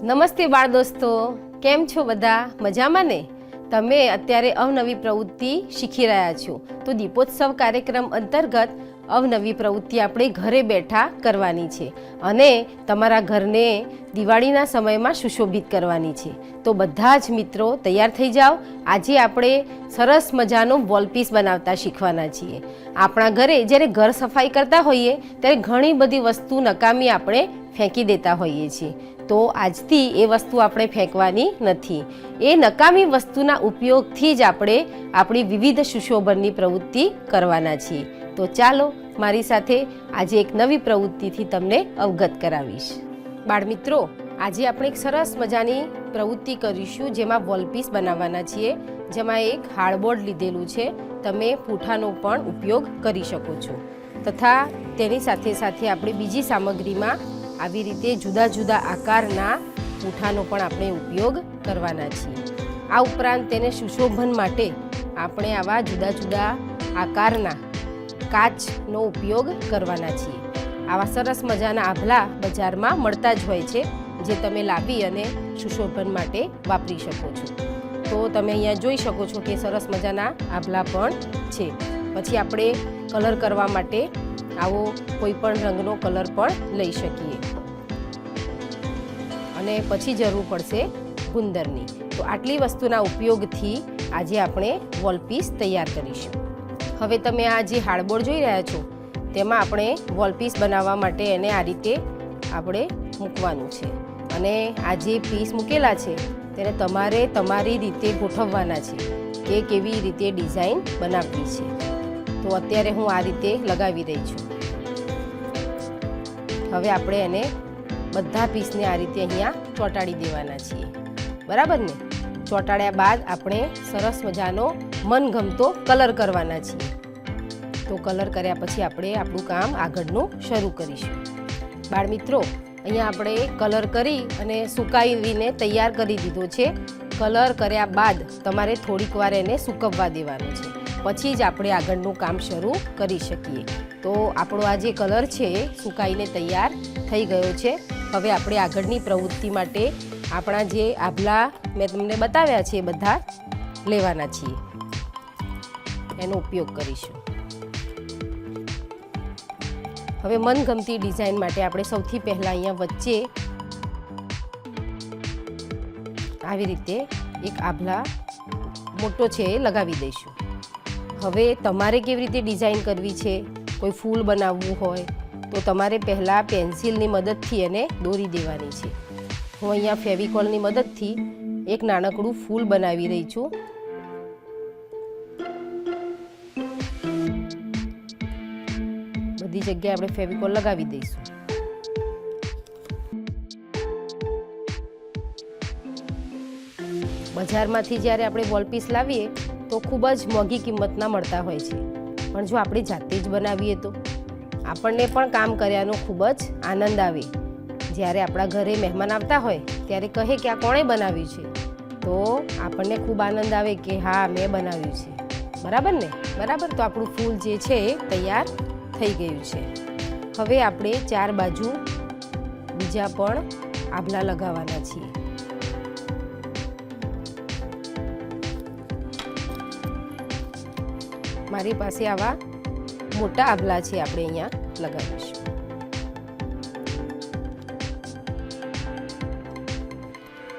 નમસ્તે બાળ દોસ્તો, કેમ છો બધા? મજામાં ને? તમે અત્યારે અવનવી પ્રવૃત્તિ શીખી રહ્યા છો. તો દીપોત્સવ કાર્યક્રમ અંતર્ગત અવનવી પ્રવૃત્તિ આપણે ઘરે બેઠા કરવાની છે અને તમારા ઘરને દિવાળીના સમયમાં સુશોભિત કરવાની છે. તો બધા જ મિત્રો તૈયાર થઈ જાઓ. આજે આપણે સરસ મજાનો વોલપીસ બનાવતા શીખવાના છીએ. આપણા ઘરે જ્યારે ઘર સફાઈ કરતા હોઈએ ત્યારે ઘણી બધી વસ્તુ નકામી આપણે ફેંકી દેતા હોઈએ છીએ. તો આજથી એ વસ્તુ આપણે ફેંકવાની નથી. એ નકામી વસ્તુના ઉપયોગથી જ આપણે આપણી વિવિધ સુશોભનની પ્રવૃત્તિ કરવાના છીએ. તો ચાલો મારી સાથે આજે એક નવી પ્રવૃત્તિથી તમને અવગત કરાવીશ. બાળમિત્રો, આજે આપણે એક સરસ મજાની પ્રવૃત્તિ કરીશું જેમાં વોલપીસ બનાવવાના છીએ. જેમાં એક હાર્ડબોર્ડ લીધેલું છે. તમે પૂંઠાનો પણ ઉપયોગ કરી શકો છો તથા તેની સાથે સાથે આપણે બીજી સામગ્રીમાં આવી રીતે જુદા જુદા આકારના પૂંઠાનો પણ આપણે ઉપયોગ કરવાના છીએ. આ ઉપરાંત તેને સુશોભન માટે આપણે આવા જુદા જુદા આકારના કાચનો ઉપયોગ કરવાના છીએ. આવા સરસ મજાના આભલા બજારમાં મળતા જ હોય છે જે તમે લાવી અને સુશોભન માટે વાપરી શકો છો. તો તમે અહીંયા જોઈ શકો છો કે સરસ મજાના આભલા પણ છે. પછી આપણે કલર કરવા માટે આવો કોઈ પણ રંગનો કલર પણ લઈ શકીએ અને પછી જરૂર પડશે ગુંદરની. તો આટલી વસ્તુના ઉપયોગથી આજે આપણે વોલપીસ તૈયાર કરીશું. હવે તમે આ જે હાર્ડબોર્ડ જોઈ રહ્યા છો તેમાં આપણે વોલપીસ બનાવવા માટે એને આ રીતે આપણે મૂકવાનું છે અને આ જે પીસ મૂકેલા છે તેને તમારે તમારી રીતે ગોઠવવાના છે કે કેવી રીતે ડિઝાઇન બનાવવી છે. તો અત્યારે હું આ રીતે લગાવી રહી છું. હવે આપણે એને બધા પીસને આ રીતે અહીંયા ચોંટાડી દેવાના છીએ. બરાબર ને? ચોંટાડ્યા બાદ આપણે સરસ મજાનો મનગમતો કલર કરવાના છીએ. તો કલર કર્યા પછી આપણે આપણું કામ આગળનું શરૂ કરીશું. બાળમિત્રો, અહીંયા આપણે કલર કરી અને સુકાવીને તૈયાર કરી દીધો છે. કલર કર્યા બાદ તમારે થોડીક વાર એને સૂકવવા દેવાનું છે. પછી જ આપણે આગળનું કામ શરૂ કરી શકીએ. તો આપણો આ જે કલર છે એ સુકાઈને તૈયાર થઈ ગયો છે. હવે આપણે આગળની પ્રવૃત્તિ માટે આપણા જે આભલા મેં તમને બતાવ્યા છે એ બધા લેવાના છીએ. એનો ઉપયોગ કરીશું. હવે મનગમતી ડિઝાઇન માટે આપણે સૌથી પહેલાં અહીંયા વચ્ચે આવી રીતે એક આભલા મોટો છે એ લગાવી દઈશું. હવે તમારે કેવી રીતે ડિઝાઇન કરવી છે, કોઈ ફૂલ બનાવવું હોય તો તમારે પહેલાં પેન્સિલની મદદથી એને દોરી દેવાની છે. હું અહીંયા ફેવિકોલની મદદથી એક નાનકડું ફૂલ બનાવી રહી છું. બધી જગ્યાએ આપણે ફેવિકોલ લગાવી દઈશું. બજારમાંથી જ્યારે આપણે વોલપીસ લાવીએ તો ખૂબ જ મોંઘી કિંમતના મળતા હોય છે. પણ જો આપણે જાતે જ બનાવીએ તો આપણને પણ કામ કર્યાનો ખૂબ જ આનંદ આવે. જ્યારે આપણા ઘરે મહેમાન આવતા હોય ત્યારે કહે કે આ કોણે બનાવ્યું છે, તો આપણને ખૂબ આનંદ આવે કે હા, મેં બનાવ્યું છે. બરાબર ને? બરાબર. તો આપણું ફૂલ જે છે એ તૈયાર થઈ ગયું છે. હવે આપણે ચાર બાજુ બીજા પણ આભલા લગાવવાના છીએ. મારી પાસે આવા મોટા આભલા છે, આપણે અહીંયા લગાવીશું.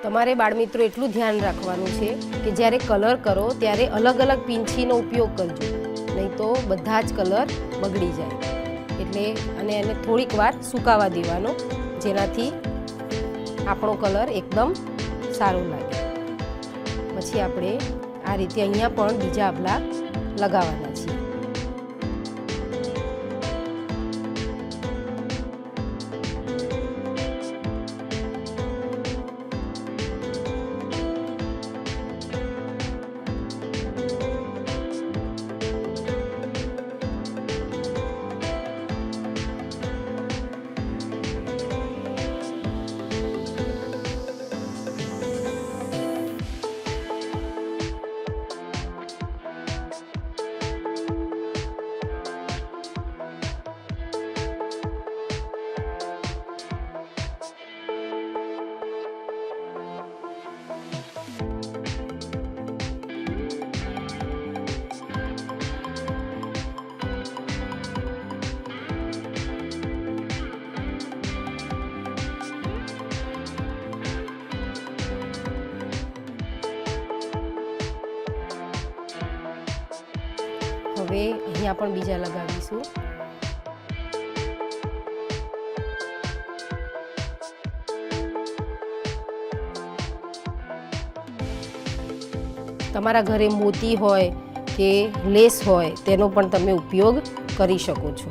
તમારે બાળમિત્રો એટલું ધ્યાન રાખવાનું છે કે જ્યારે કલર કરો ત્યારે અલગ અલગ પીંછીનો ઉપયોગ કરજો, નહીં તો બધા જ કલર બગડી જાય. એટલે અને એને થોડીક વાર સુકાવા દેવાનો, જેનાથી આપણો કલર એકદમ સારો લાગે. પછી આપણે આ રીતે અહીંયા પણ બીજા આભલા લગાવવાના છીએ. હવે અહીંયા પણ બીજા લગાવીશું. તમારા ઘરે મોતી હોય કે લેસ હોય તેનો પણ તમે ઉપયોગ કરી શકો છો.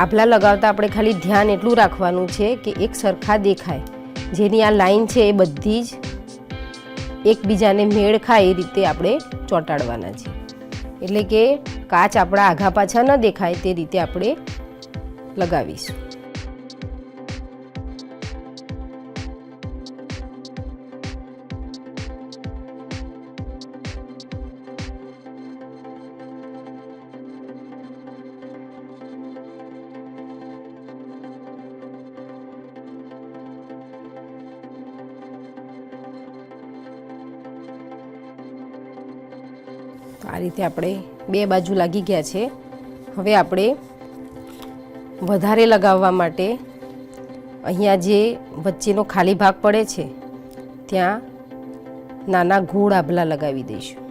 આભલા લગાવતા આપણે ખાલી ધ્યાન એટલું રાખવાનું છે કે એક સરખા દેખાય. જેની આ લાઈન છે એ બધી જ એકબીજાને મેળ ખાય એ રીતે આપણે ચોંટાડવાના છે. એટલે કે કાચ આપણા આઘા પાછા ન દેખાય તે રીતે આપણે લગાવીશું. તો આ રીતે આપણે બે બાજુ લાગી ગયા છે. હવે આપણે વધારે લગાવવા માટે અહીંયા જે વચ્ચેનો ખાલી ભાગ પડે છે ત્યાં નાના ગોળ આભલા લગાવી દઈશું.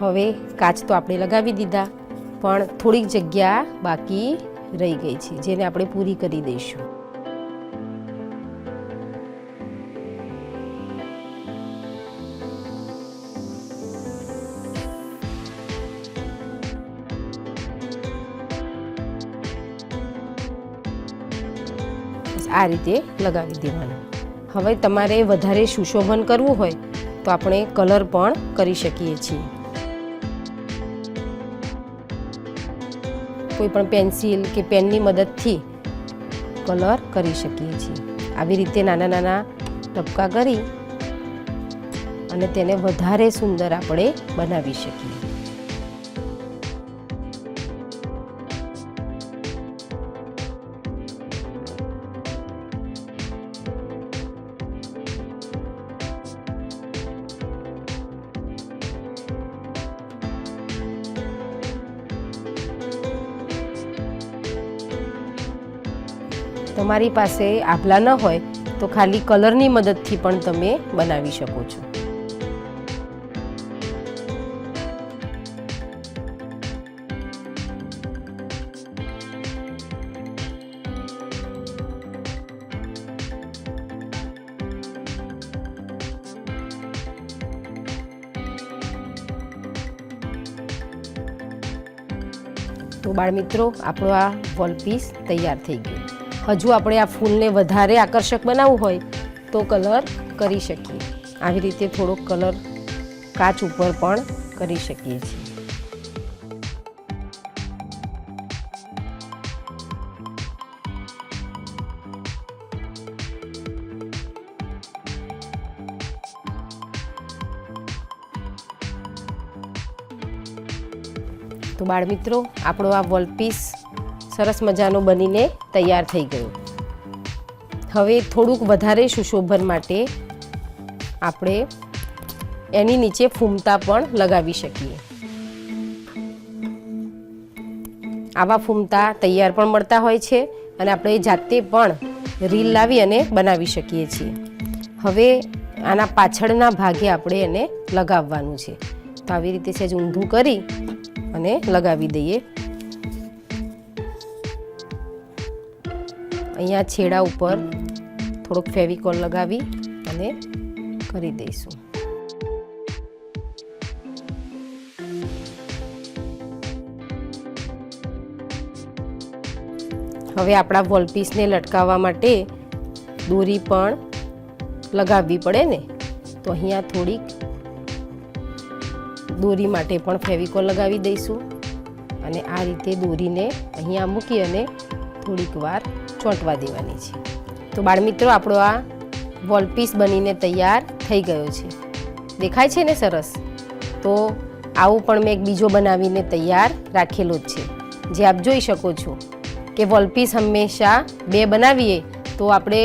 હવે કાચ તો આપણે લગાવી દીધા, પણ થોડીક જગ્યા બાકી રહી ગઈ છે જેને આપણે પૂરી કરી દઈશું. આ રીતે લગાવી દેવાનું. હવે તમારે વધારે સુશોભન કરવું હોય તો આપણે કલર પણ કરી શકીએ છીએ. કોઈ પણ પેન્સિલ કે પેનની મદદથી કલર કરી શકીએ છીએ. આવી રીતે નાના નાના ટપકા કરી અને તેને વધારે સુંદર આપણે બનાવી શકીએ. તમારી પાસે આભલા ન હોય તો ખાલી કલરની મદદથી પણ તમે બનાવી શકો છો. તો બાળમિત્રો, આપણો આ વોલ પીસ તૈયાર થઈ ગયો. હજુ આપણે આ ફૂલને વધારે આકર્ષક બનાવવું હોય તો કલર કરી શકીએ. આવી રીતે થોડોક કલર કાચ ઉપર પણ કરી શકીએ છીએ. તો બાળમિત્રો, આપણો આ વોલ પીસ સરસ મજાનો બનીને તૈયાર થઈ ગયો. હવે થોડુંક વધારે સુશોભન માટે આપણે એની નીચે ફૂમતા પણ લગાવી શકીએ. આવા ફૂમતા તૈયાર પણ મળતા હોય છે અને આપણે જાતે પણ રીલ લાવી અને બનાવી શકીએ છીએ. હવે આના પાછળના ભાગે આપણે એને લગાવવાનું છે. તો આવી રીતે સહેજ ઊંધું કરી અને લગાવી દઈએ. અહીંયા છેડા ઉપર થોડોક ફેવિકોલ લગાવી અને કરી દઈશું. હવે આપણા વોલપીસને લટકાવવા માટે દોરી પણ લગાવવી પડે ને, તો અહીંયા થોડીક દોરી માટે પણ ફેવિકોલ લગાવી દઈશું અને આ રીતે દોરીને અહીંયા મૂકી અને થોડીક વાર ચોંટવા દેવાની છે. તો બાળમિત્રો, આપણો આ વોલપીસ બનીને તૈયાર થઈ ગયો છે. દેખાય છે ને સરસ? તો આવું પણ મેં એક બીજો બનાવીને તૈયાર રાખેલો જ છે, જે આપ જોઈ શકો છો કે વોલપીસ હંમેશા 2 બનાવીએ તો આપણે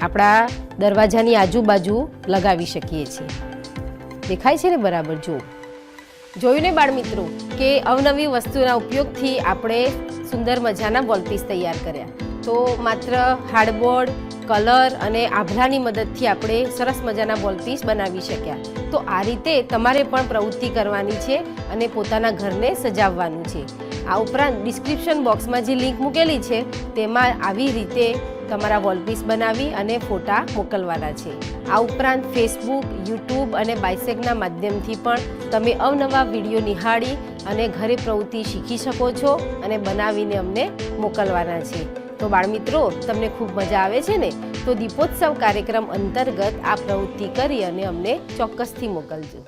આપણા દરવાજાની આજુબાજુ લગાવી શકીએ છીએ. દેખાય છે ને બરાબર? જોયું ને બાળમિત્રો કે અવનવી વસ્તુના ઉપયોગથી આપણે સુંદર મજાના વોલપીસ તૈયાર કર્યા. તો માત્ર હાર્ડબોર્ડ, કલર અને આભલાની મદદથી આપણે સરસ મજાના વોલપીસ બનાવી શક્યા. તો આ રીતે તમારે પણ પ્રવૃત્તિ કરવાની છે અને પોતાના ઘરને સજાવવાનું છે. આ ઉપરાંત ડિસ્ક્રિપ્શન બોક્સમાં જે લિંક મૂકેલી છે તેમાં આવી રીતે તમારા વોલપીસ બનાવી અને ફોટા મોકલવાના છે. આ ઉપરાંત ફેસબુક, યુટ્યુબ અને બાયસેગના માધ્યમથી પણ તમે અવનવા વિડીયો નિહાળી અને ઘરે પ્રવૃત્તિ શીખી શકો છો અને બનાવીને અમને મોકલવાના છે. તો બાળમિત્રો, તમને ખૂબ મજા આવે છે ને? તો દીપોત્સવ કાર્યક્રમ અંતર્ગત આ પ્રવૃત્તિ કરી અને અમને ચોક્કસથી મોકલજો.